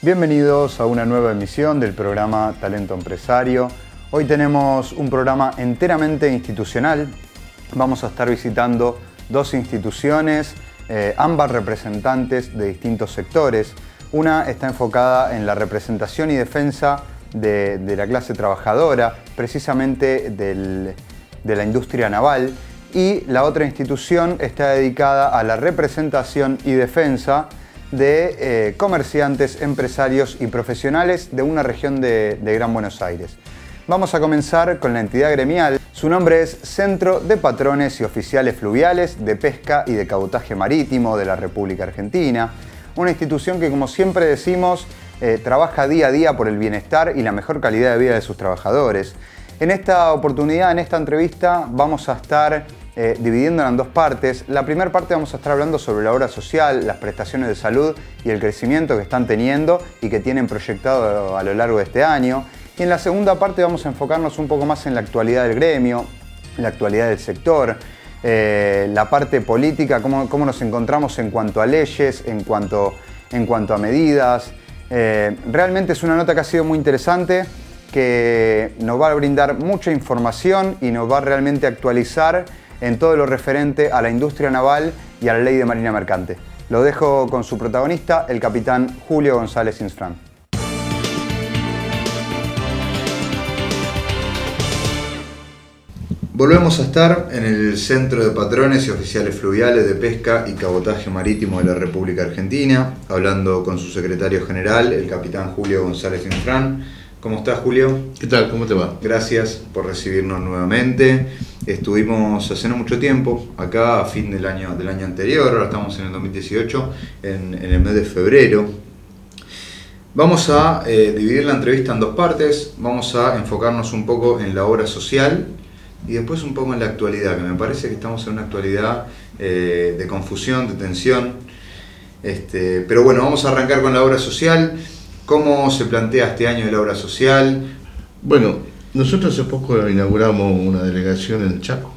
Bienvenidos a una nueva emisión del programa Talento Empresario. Hoy tenemos un programa enteramente institucional. Vamos a estar visitando dos instituciones, ambas representantes de distintos sectores. Una está enfocada en la representación y defensa de la clase trabajadora, precisamente de la industria naval, y la otra institución está dedicada a la representación y defensa de comerciantes, empresarios y profesionales de una región de Gran Buenos Aires. Vamos a comenzar con la entidad gremial. Su nombre es Centro de Patrones y Oficiales Fluviales de Pesca y de Cabotaje Marítimo de la República Argentina. Una institución que, como siempre decimos, trabaja día a día por el bienestar y la mejor calidad de vida de sus trabajadores. En esta oportunidad, en esta entrevista, vamos a estar dividiéndola en dos partes. La primera parte vamos a estar hablando sobre la obra social, las prestaciones de salud y el crecimiento que están teniendo y que tienen proyectado a lo largo de este año. Y en la segunda parte vamos a enfocarnos un poco más en la actualidad del gremio, la actualidad del sector, la parte política, cómo nos encontramos en cuanto a leyes, en cuanto a medidas. Realmente es una nota que ha sido muy interesante, que nos va a brindar mucha información y nos va a realmente actualizar en todo lo referente a la industria naval y a la ley de marina mercante. Lo dejo con su protagonista, el capitán Julio González Insfrán. Volvemos a estar en el Centro de Patrones y Oficiales Fluviales de Pesca y Cabotaje Marítimo de la República Argentina, hablando con su secretario general, el capitán Julio González Insfrán. ¿Cómo estás, Julio? ¿Qué tal? ¿Cómo te va? Gracias por recibirnos nuevamente. Estuvimos hace no mucho tiempo acá a fin del año anterior, ahora estamos en el 2018, en el mes de febrero. Vamos a dividir la entrevista en dos partes. Vamos a enfocarnos un poco en la obra social y después un poco en la actualidad, que me parece que estamos en una actualidad de confusión, de tensión. Pero bueno, vamos a arrancar con la obra social. ¿Cómo se plantea este año de la obra social? Bueno, nosotros hace poco inauguramos una delegación en Chaco,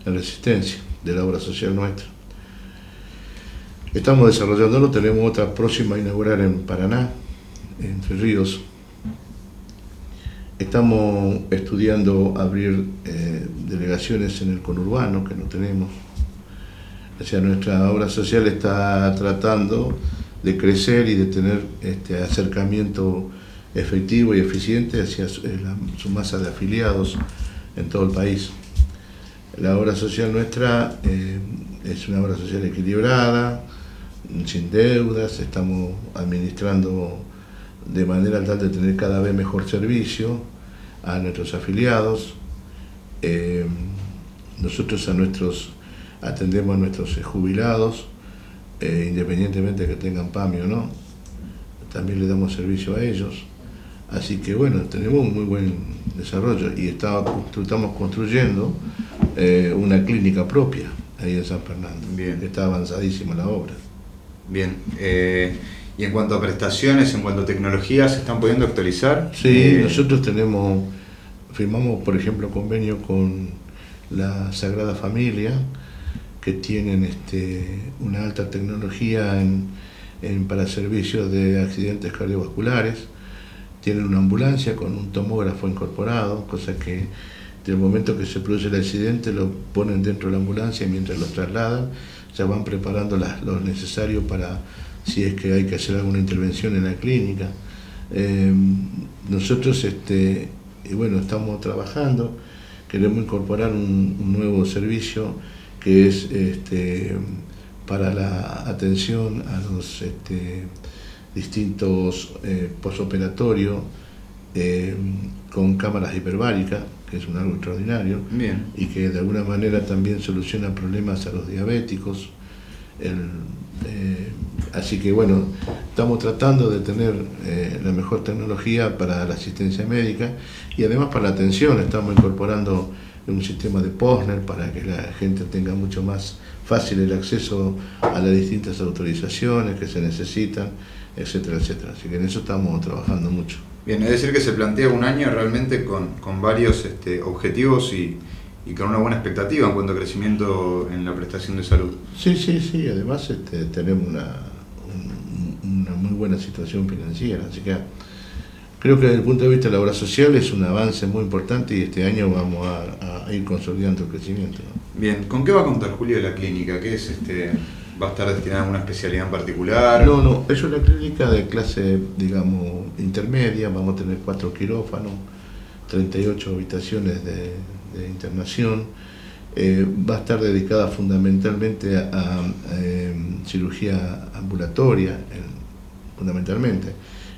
en Resistencia, de la obra social nuestra. Estamos desarrollándolo, tenemos otra próxima a inaugurar en Paraná, Entre Ríos. Estamos estudiando abrir delegaciones en el conurbano, que no tenemos. O sea, nuestra obra social está tratando de crecer y de tener acercamiento efectivo y eficiente hacia su masa de afiliados en todo el país. La obra social nuestra es una obra social equilibrada, sin deudas, estamos administrando de manera tal de tener cada vez mejor servicio a nuestros afiliados. Nosotros atendemos a nuestros jubilados, independientemente de que tengan PAMI o no, también le damos servicio a ellos. Así que bueno, tenemos un muy buen desarrollo y estamos construyendo una clínica propia ahí en San Fernando. Bien. Está avanzadísima la obra. Bien. Y en cuanto a prestaciones, en cuanto a tecnología, ¿se están pudiendo actualizar? Sí, nosotros firmamos por ejemplo convenio con la Sagrada Familia, que tienen una alta tecnología para servicios de accidentes cardiovasculares. Tienen una ambulancia con un tomógrafo incorporado, cosa que del momento que se produce el accidente lo ponen dentro de la ambulancia y mientras lo trasladan ya van preparando lo necesario para si es que hay que hacer alguna intervención en la clínica. Nosotros estamos trabajando, queremos incorporar un nuevo servicio que es para la atención a los distintos posoperatorios con cámaras hiperbáricas, que es algo extraordinario. Bien. Y que de alguna manera también soluciona problemas a los diabéticos. Así que bueno, estamos tratando de tener la mejor tecnología para la asistencia médica y además para la atención. Estamos incorporando un sistema de POSNER para que la gente tenga mucho más fácil el acceso a las distintas autorizaciones que se necesitan, etcétera, etcétera. Así que en eso estamos trabajando mucho. Bien, es decir que se plantea un año realmente con varios objetivos y con una buena expectativa en cuanto a crecimiento en la prestación de salud. Sí, además tenemos una muy muy buena situación financiera. Así que creo que desde el punto de vista de la obra social es un avance muy importante y este año vamos a ir consolidando el crecimiento, ¿no? Bien, ¿con qué va a contar, Julio, la clínica? ¿Qué es ¿Va a estar destinada a alguna especialidad en particular? No, es una clínica de clase, digamos, intermedia. Vamos a tener 4 quirófanos, 38 habitaciones de internación. Va a estar dedicada fundamentalmente a cirugía ambulatoria, fundamentalmente,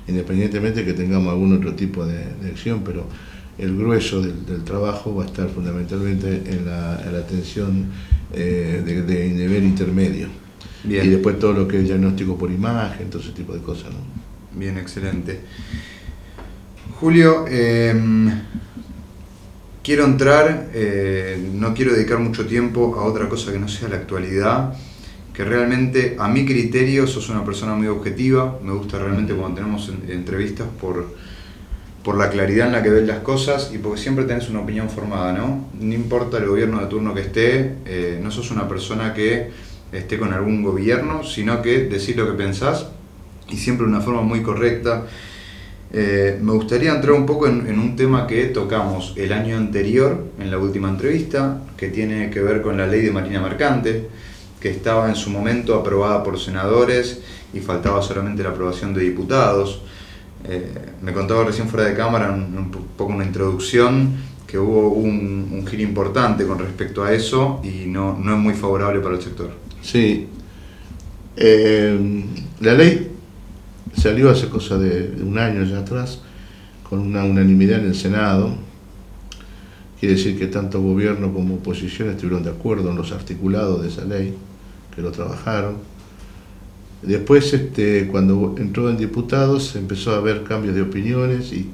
independientemente que tengamos algún otro tipo de acción, pero el grueso del trabajo va a estar fundamentalmente en la atención de nivel intermedio. Bien. Y después todo lo que es diagnóstico por imagen, todo ese tipo de cosas, ¿no? Bien, excelente. Julio, quiero entrar, no quiero dedicar mucho tiempo a otra cosa que no sea la actualidad, que realmente a mi criterio sos una persona muy objetiva. Me gusta realmente cuando tenemos entrevistas por la claridad en la que ves las cosas y porque siempre tenés una opinión formada, ¿no? No importa el gobierno de turno que esté, no sos una persona que esté con algún gobierno, sino que decís lo que pensás y siempre de una forma muy correcta. Me gustaría entrar un poco en un tema que tocamos el año anterior, en la última entrevista, que tiene que ver con la ley de Marina Mercante, que estaba en su momento aprobada por senadores y faltaba solamente la aprobación de diputados. Me contaba recién fuera de cámara un poco una introducción, que hubo un giro importante con respecto a eso y no es muy favorable para el sector. Sí, la ley salió hace cosa de un año ya atrás, con una unanimidad en el Senado. Quiere decir que tanto gobierno como oposición estuvieron de acuerdo en los articulados de esa ley, que lo trabajaron. Después, cuando entró en diputados, empezó a haber cambios de opiniones y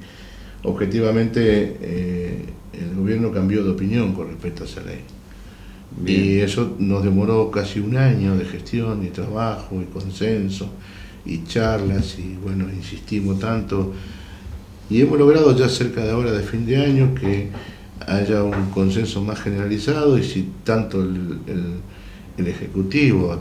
objetivamente el gobierno cambió de opinión con respecto a esa ley. Bien. Y eso nos demoró casi un año de gestión y trabajo y consenso y charlas y bueno, insistimos tanto y hemos logrado ya cerca de ahora de fin de año que haya un consenso más generalizado y si tanto el Ejecutivo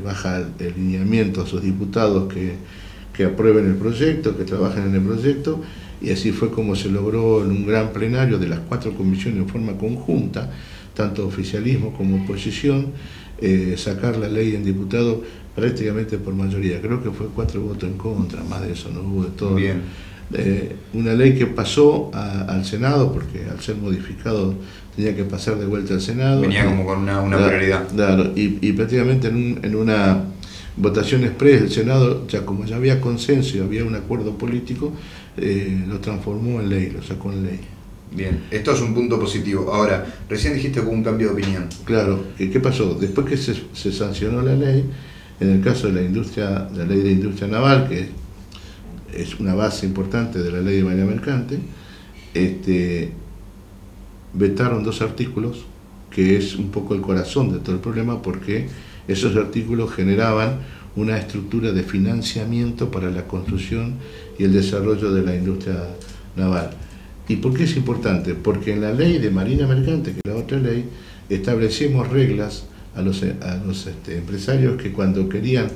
baja el lineamiento a sus diputados que aprueben el proyecto, que trabajen en el proyecto, y así fue como se logró en un gran plenario de las 4 comisiones en forma conjunta, tanto oficialismo como oposición, sacar la ley en diputado prácticamente por mayoría. Creo que fue 4 votos en contra, más de eso no hubo de todo. Bien. Una ley que pasó al Senado, porque al ser modificado tenía que pasar de vuelta al Senado. Venía como con una prioridad. Claro, y prácticamente en una votación express del Senado, como ya había consenso y había un acuerdo político, lo transformó en ley, lo sacó en ley. Bien, esto es un punto positivo. Ahora, recién dijiste que hubo un cambio de opinión. Claro, ¿qué pasó? Después que se sancionó la ley, en el caso de la ley de industria naval, que es una base importante de la ley de Marina Mercante, vetaron 2 artículos, que es un poco el corazón de todo el problema, porque esos artículos generaban una estructura de financiamiento para la construcción y el desarrollo de la industria naval. ¿Y por qué es importante? Porque en la ley de Marina Mercante, que es la otra ley, establecimos reglas a los empresarios que cuando querían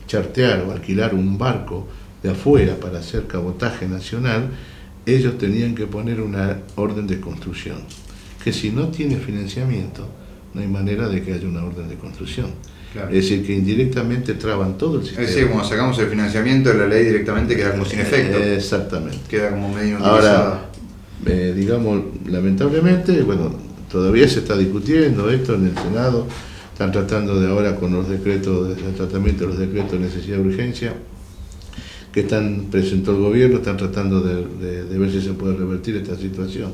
chartear o alquilar un barco de afuera para hacer cabotaje nacional, ellos tenían que poner una orden de construcción, que si no tiene financiamiento, no hay manera de que haya una orden de construcción. Claro. Es decir, que indirectamente traban todo el sistema. Es decir, cuando sacamos el financiamiento de la ley directamente queda como sin efecto. Exactamente. Queda como medio inutilizada. Ahora, digamos, lamentablemente, bueno, todavía se está discutiendo esto en el Senado, están tratando de ahora con los decretos, el tratamiento de los decretos de necesidad de urgencia, que presentó el gobierno, están tratando de ver si se puede revertir esta situación.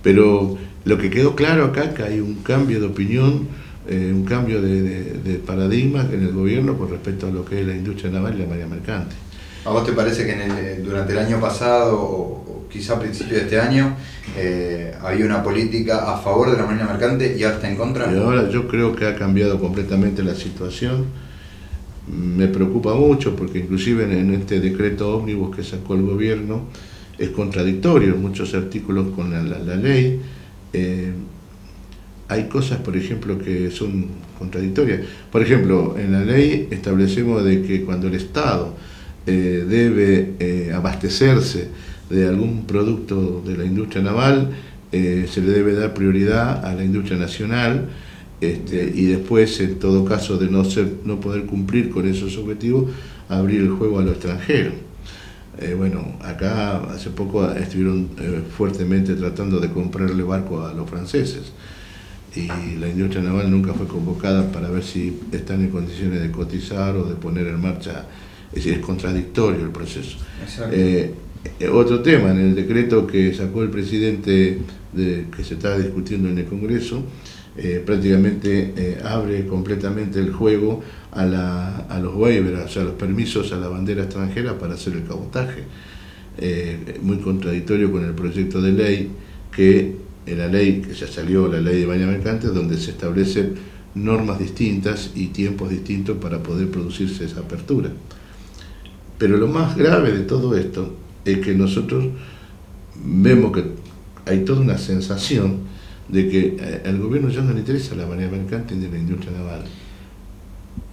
Pero lo que quedó claro acá es que hay un cambio de opinión, un cambio de paradigma en el gobierno con respecto a lo que es la industria naval y la marina mercante. ¿A vos te parece que durante el año pasado, o quizá a principios de este año, había una política a favor de la marina mercante y hasta en contra? Y ahora yo creo que ha cambiado completamente la situación. Me preocupa mucho porque inclusive en este decreto ómnibus que sacó el gobierno es contradictorio en muchos artículos con la ley. Hay cosas, por ejemplo, que son contradictorias. Por ejemplo, en la ley establecemos de que cuando el Estado debe abastecerse de algún producto de la industria naval, se le debe dar prioridad a la industria nacional, y después, en todo caso de no poder cumplir con esos objetivos, abrir el juego a lo extranjero. Bueno, acá hace poco estuvieron fuertemente tratando de comprarle barcos a los franceses, y la industria naval nunca fue convocada para ver si están en condiciones de cotizar o de poner en marcha. Es decir, es contradictorio el proceso. Otro tema, en el decreto que sacó el presidente, que se está discutiendo en el Congreso, prácticamente abre completamente el juego a los waivers, o sea, los permisos a la bandera extranjera para hacer el cabotaje. Muy contradictorio con el proyecto de ley, que en la ley que ya salió, la ley de baña mercante, donde se establecen normas distintas y tiempos distintos para poder producirse esa apertura. Pero lo más grave de todo esto es que nosotros vemos que hay toda una sensación de que al gobierno ya no le interesa la manera mercante de la industria naval.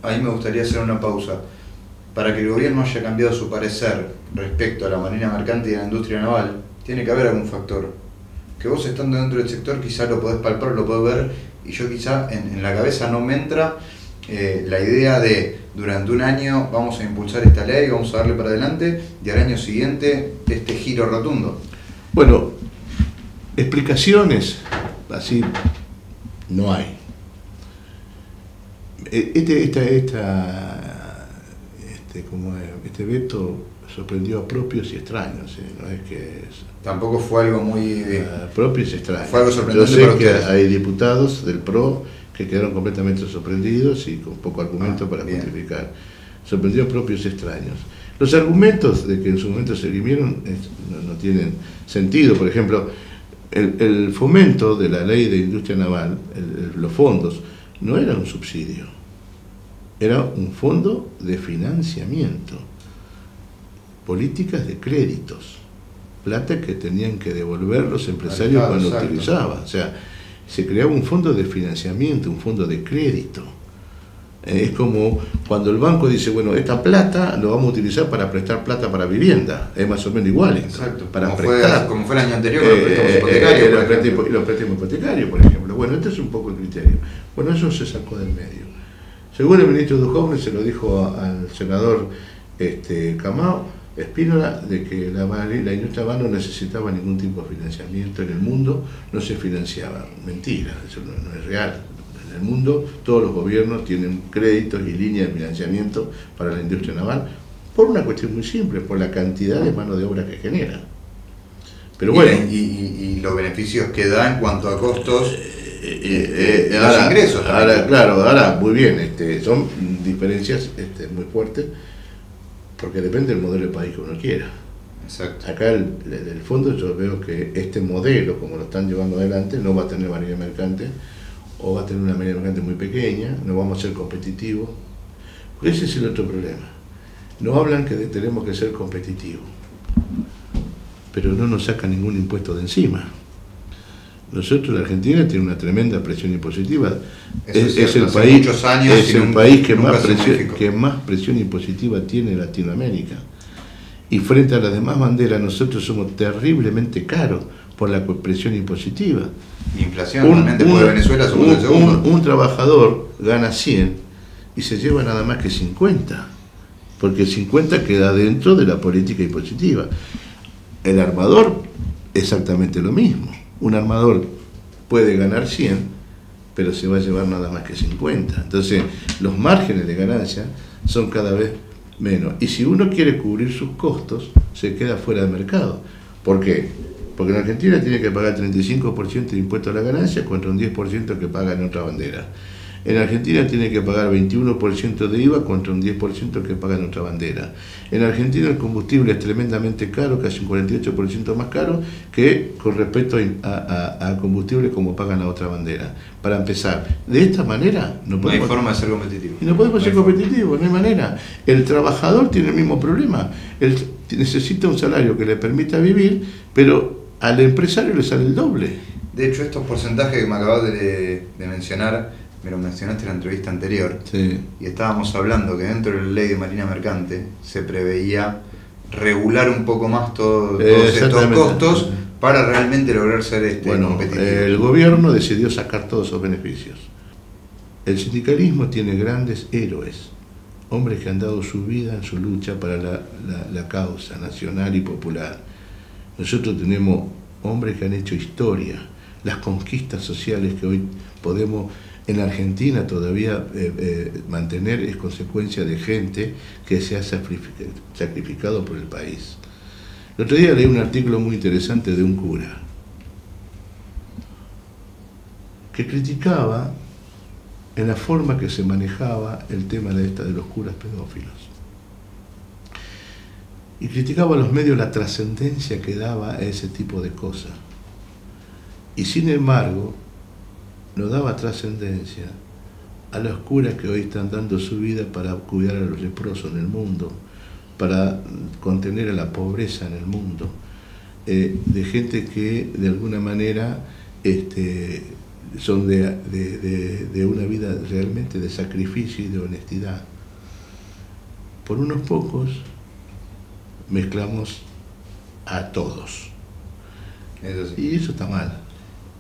Ahí me gustaría hacer una pausa. Para que el gobierno haya cambiado su parecer respecto a la manera mercante y a la industria naval, tiene que haber algún factor. Que vos, estando dentro del sector, quizá lo podés palpar, lo podés ver, y yo quizá en la cabeza no me entra la idea de durante un año vamos a impulsar esta ley, vamos a darle para adelante, y al año siguiente este giro rotundo. Bueno, explicaciones así no hay. Este veto sorprendió a propios y extraños, no es que tampoco fue algo muy propios y extraños. Fue algo sorprendente. Yo sé para que ustedes. hay diputados del PRO que quedaron completamente sorprendidos y con poco argumento para bien. justificar. Sorprendió a propios y extraños. Los argumentos de que en su momento se dirimieron no tienen sentido. Por ejemplo, el fomento de la ley de industria naval, los fondos, no era un subsidio, era un fondo de financiamiento, políticas de créditos, plata que tenían que devolver los empresarios cuando utilizaban. O sea, se creaba un fondo de financiamiento, un fondo de crédito. Es como cuando el banco dice, bueno, esta plata lo vamos a utilizar para prestar plata para vivienda, es más o menos igual. Exacto, para como prestar. Como fue el año anterior con los préstamos hipotecarios. Los préstamos hipotecarios, por ejemplo. Bueno, este es un poco el criterio. Bueno, eso se sacó del medio. Según el ministro Duhovne, se lo dijo al senador Camao Espínola, de que la industria naval no necesitaba ningún tipo de financiamiento en el mundo, no se financiaba. Mentira, eso no es real. En el mundo todos los gobiernos tienen créditos y líneas de financiamiento para la industria naval, por una cuestión muy simple, por la cantidad de mano de obra que genera. Pero bueno, y los beneficios que da en cuanto a costos, los ingresos. Ahora, muy bien, son diferencias muy fuertes, porque depende del modelo de país que uno quiera. Exacto. Acá el fondo yo veo que este modelo, como lo están llevando adelante, no va a tener marina mercante, o va a tener una marina mercante muy pequeña, no vamos a ser competitivos. Porque ese es el otro problema. Nos hablan que tenemos que ser competitivos, pero no nos sacan ningún impuesto de encima. Nosotros, la Argentina, tiene una tremenda presión impositiva. Es el país que más presión impositiva tiene en Latinoamérica. Y frente a las demás banderas, nosotros somos terriblemente caros por la presión impositiva. Inflación, realmente, por Venezuela somos el segundo. Un trabajador gana 100 y se lleva nada más que 50, porque 50 queda dentro de la política impositiva. El armador, exactamente lo mismo. Un armador puede ganar 100, pero se va a llevar nada más que 50. Entonces, los márgenes de ganancia son cada vez menos. Y si uno quiere cubrir sus costos, se queda fuera del mercado. ¿Por qué? Porque en Argentina tiene que pagar 35% de impuesto a la ganancia contra un 10% que paga en otra bandera. En Argentina tiene que pagar 21% de IVA contra un 10% que paga en otra bandera. En Argentina el combustible es tremendamente caro, casi un 48% más caro que con respecto a combustible como pagan la otra bandera. Para empezar, de esta manera no hay forma de ser competitivo. Y no podemos ser competitivos, no hay manera. El trabajador tiene el mismo problema. Él necesita un salario que le permita vivir, pero al empresario le sale el doble. De hecho, estos porcentajes que me acabas de mencionar me lo mencionaste en la entrevista anterior, Sí. y estábamos hablando que dentro de la ley de Marina Mercante se preveía regular un poco más todos estos costos para realmente lograr ser competitivo. El gobierno decidió sacar todos esos beneficios. El sindicalismo tiene grandes héroes, hombres que han dado su vida en su lucha para la causa nacional y popular. Nosotros tenemos hombres que han hecho historia. Las conquistas sociales que hoy podemos en Argentina todavía mantener es consecuencia de gente que se ha sacrificado por el país. El otro día leí un artículo muy interesante de un cura que criticaba en la forma que se manejaba el tema de los curas pedófilos. Y criticaba a los medios la trascendencia que daba a ese tipo de cosas. Y sin embargo, no daba trascendencia a los curas que hoy están dando su vida para cuidar a los leprosos en el mundo, para contener a la pobreza en el mundo, de gente que de alguna manera son de una vida realmente de sacrificio y de honestidad. Por unos pocos mezclamos a todos. Eso sí. Y eso está mal,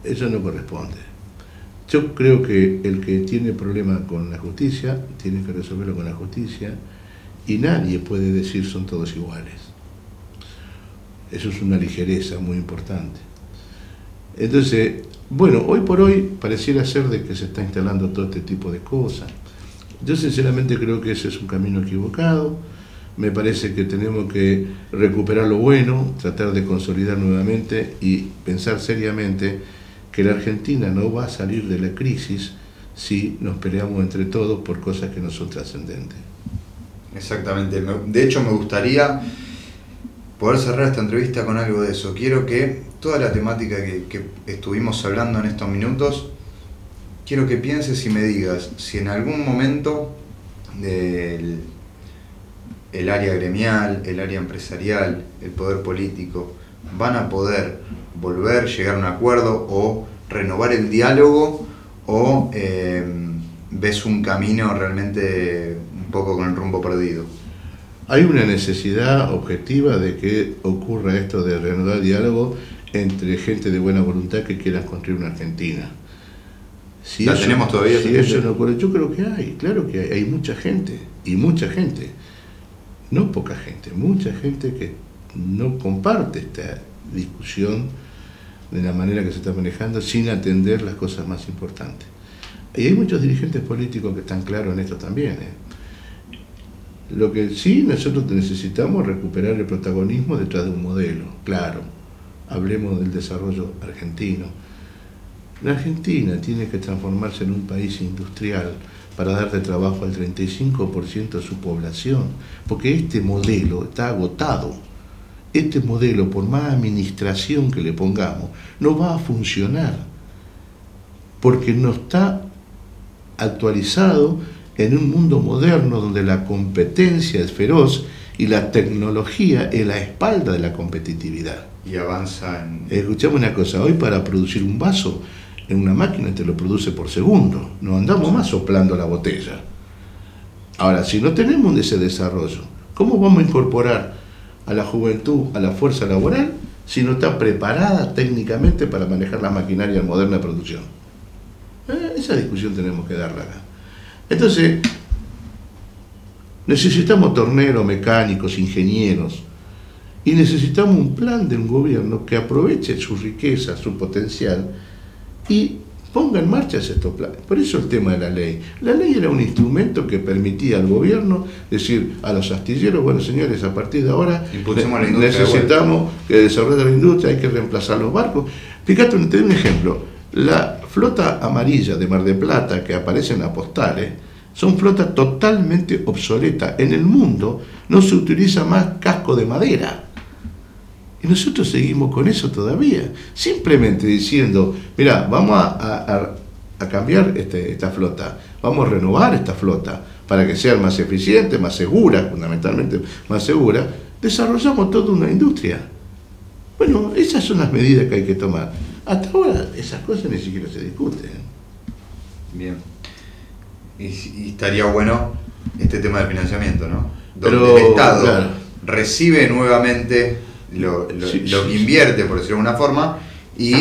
eso no corresponde. Yo creo que el que tiene problema con la justicia, tiene que resolverlo con la justicia, y nadie puede decir son todos iguales. Eso es una ligereza muy importante. Entonces, bueno, hoy por hoy pareciera ser de que se está instalando todo este tipo de cosas. Yo sinceramente creo que ese es un camino equivocado. Me parece que tenemos que recuperar lo bueno, tratar de consolidar nuevamente y pensar seriamente que la Argentina no va a salir de la crisis si nos peleamos entre todos por cosas que no son trascendentes. Exactamente. De hecho, me gustaría poder cerrar esta entrevista con algo de eso. Quiero que toda la temática que estuvimos hablando en estos minutos, quiero que pienses y me digas si en algún momento el área gremial, el área empresarial, el poder político, van a poder volver, llegar a un acuerdo o renovar el diálogo, o ves un camino realmente un poco con el rumbo perdido. Hay una necesidad objetiva de que ocurra esto de reanudar el diálogo entre gente de buena voluntad que quiera construir una Argentina. Si ¿La tenemos todavía? Si eso no ocurre, yo creo que hay, claro que hay mucha gente, y mucha gente, no poca gente, mucha gente que no comparte esta discusión de la manera que se está manejando sin atender las cosas más importantes. Y hay muchos dirigentes políticos que están claros en esto también. Lo que sí nosotros necesitamos es recuperar el protagonismo detrás de un modelo, claro. Hablemos del desarrollo argentino. La Argentina tiene que transformarse en un país industrial para darle trabajo al 35% de su población, porque este modelo está agotado. Este modelo, por más administración que le pongamos, no va a funcionar, porque no está actualizado en un mundo moderno donde la competencia es feroz y la tecnología es la espalda de la competitividad. Y avanza en... Escuchame una cosa, hoy para producir un vaso, en una máquina te lo produce por segundo, no andamos más soplando la botella. Ahora, si no tenemos ese desarrollo, ¿cómo vamos a incorporar a la juventud a la fuerza laboral si no está preparada técnicamente para manejar la maquinaria moderna de producción? Esa discusión tenemos que darla acá. Entonces, necesitamos torneros, mecánicos, ingenieros, y necesitamos un plan de un gobierno que aproveche su riqueza, su potencial, y ponga en marcha estos planes. Por eso el tema de la ley. La ley era un instrumento que permitía al gobierno decir a los astilleros, bueno señores, a partir de ahora necesitamos que desarrolle la industria, hay que reemplazar los barcos. Fíjate, te doy un ejemplo. La flota amarilla de Mar del Plata que aparece en las postales son flotas totalmente obsoletas. En el mundo no se utiliza más casco de madera. Y nosotros seguimos con eso todavía, simplemente diciendo, mira, vamos a cambiar esta flota, vamos a renovar esta flota para que sea más eficiente, más segura, fundamentalmente más segura, desarrollamos toda una industria. Bueno, esas son las medidas que hay que tomar. Hasta ahora esas cosas ni siquiera se discuten. Bien. Y estaría bueno este tema del financiamiento, ¿no? Donde Pero, el Estado claro, recibe nuevamente lo que invierte, por decirlo de alguna forma, y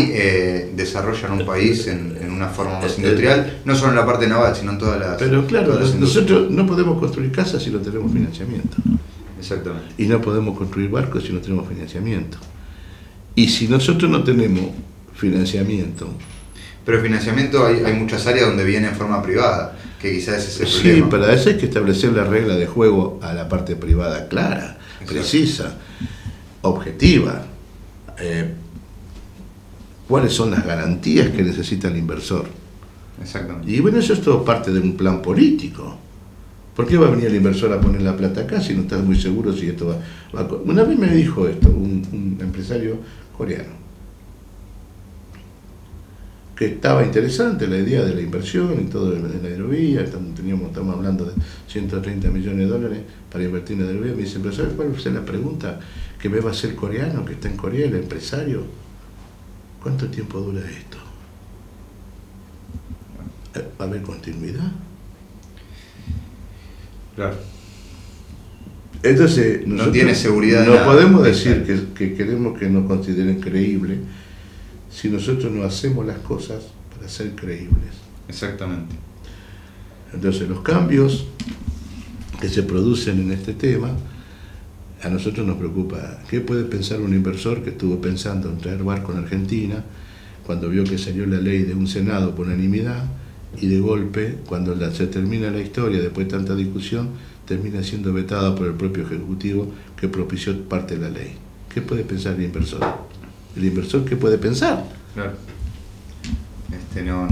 desarrollan un país en una forma más industrial, no solo en la parte naval, sino en todas las... pero claro, todas las nosotros no podemos construir casas si no tenemos financiamiento. Exactamente. Y no podemos construir barcos si no tenemos financiamiento. Y si nosotros no tenemos financiamiento... Pero financiamiento hay muchas áreas donde viene en forma privada, que quizás ese es el Sí, problema. para eso hay que establecer la regla de juego a la parte privada clara, Exacto. precisa, objetiva. ¿Cuáles son las garantías que necesita el inversor? Exactamente. Y bueno, eso es todo parte de un plan político. ¿Por qué va a venir el inversor a poner la plata acá si no estás muy seguro si esto va a... Una vez me dijo esto, un empresario coreano, que estaba interesante la idea de la inversión y todo en la aerovía, estamos hablando de 130 millones de dólares para invertir en la aerovía. Me dice, pero ¿sabes cuál es la pregunta que me va a hacer coreano, que está en Corea, el empresario? ¿Cuánto tiempo dura esto? ¿Va a haber continuidad? Claro. Entonces, no tiene seguridad de no nada. podemos decir que queremos que nos consideren creíbles si nosotros no hacemos las cosas para ser creíbles. Exactamente. Entonces, los cambios que se producen en este tema, a nosotros nos preocupa. ¿Qué puede pensar un inversor que estuvo pensando en traer barco en Argentina cuando vio que salió la ley de un Senado por unanimidad y de golpe, cuando se termina la historia, después de tanta discusión, termina siendo vetada por el propio Ejecutivo que propició parte de la ley? ¿Qué puede pensar el inversor? ¿El inversor qué puede pensar? Claro. No,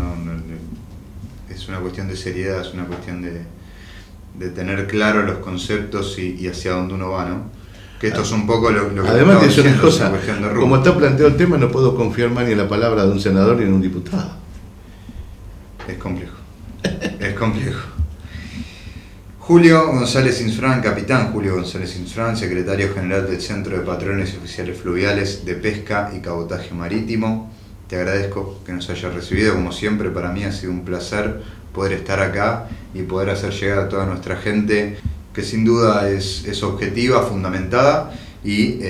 es una cuestión de seriedad, es una cuestión de tener claro los conceptos y hacia dónde uno va, ¿no? Que esto es un poco lo que además estaba que es una diciendo, cosa, una cuestión de rumbo. como está planteado el tema, no puedo confiar más ni en la palabra de un senador ni en un diputado. Es complejo. Es complejo. Julio González Insfrán, capitán Julio González Insfrán, secretario general del Centro de Patrones y Oficiales Fluviales de Pesca y Cabotaje Marítimo. Te agradezco que nos hayas recibido, como siempre. Para mí ha sido un placer poder estar acá y poder hacer llegar a toda nuestra gente, que sin duda es objetiva, fundamentada y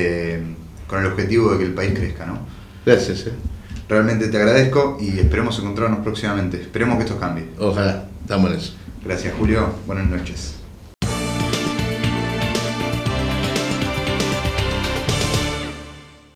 con el objetivo de que el país crezca, ¿no? Gracias. Realmente te agradezco y esperemos encontrarnos próximamente. Esperemos que esto cambie. Ojalá, estamos en eso. Gracias, Julio. Buenas noches.